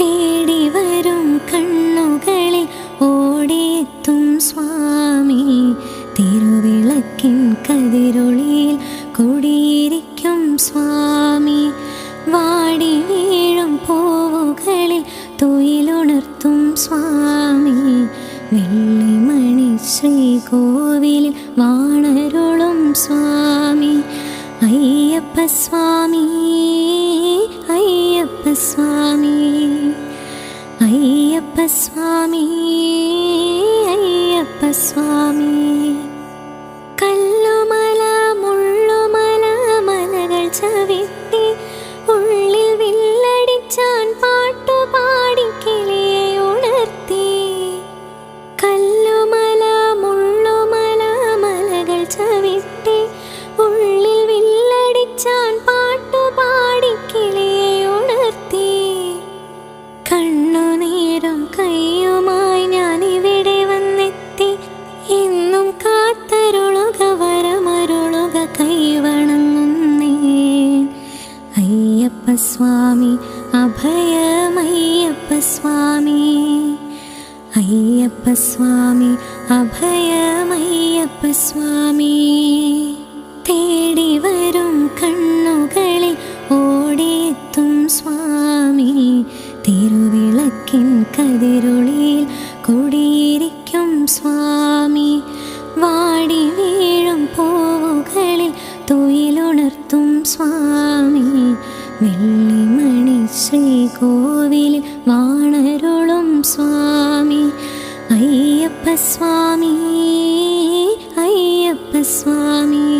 തേടി വരും കണ്ണുകളിൽ ഓടിയെത്തും സ്വാമി. തിരുവിളക്കിൻ കതിരൊളിയിൽ കുടിയിരിക്കും സ്വാമി. വാടി വീഴും പൂവുകളിൽ തുയിലുണർത്തും സ്വാമി. വെള്ളിമണി ശ്രീകോവിലിൽ വാണരുളും സ്വാമി. അയ്യപ്പ സ്വാമി, അയ്യപ്പ സ്വാമി, അയ്യപ്പ സ്വാമി, അയ്യപ്പ സ്വാമി. കല്ലുമല മുള്ളുമല മലകൾ ചവിട്ടി ഉള്ളിൽ വില്ലടിച്ചാൻ പാട്ടുപാടി കിളിയെ ഉണർത്തി. കല്ലുമല മുള്ളുമല മലകൾ ചവിട്ടി ഉള്ളിൽ വില്ലടിച്ചാൻ പാട്ടുപാടി കിളിയെ ഉണർത്തി. കണ്ണുനീരും കയ്യുമായി ഞാനിവിടെ വന്നെത്തി. എന്നും കാത്തരുളുക വരമരുളുക കൈവണങ്ങുന്നേ. അയ്യപ്പ സ്വാമി അഭയമയ്യപ്പ സ്വാമി. അയ്യപ്പ സ്വാമി അഭയമയ്യപ്പ സ്വാമി. തേടി വരും കണ്ണുകളിൽ ഓടിയെത്തും സ്വാമി. തിരുവിളക്കിൻ കതിരൊളിയിൽ കുടിയിരിക്കും സ്വാമി. വാടി വീഴും പൂവുകളിൽ തുയിലുണർത്തും സ്വാമി. വെള്ളിമണി ശ്രീകോവിലിൽ വാണരുളും സ്വാമി. അയ്യപ്പ സ്വാമി, അയ്യപ്പ സ്വാമി.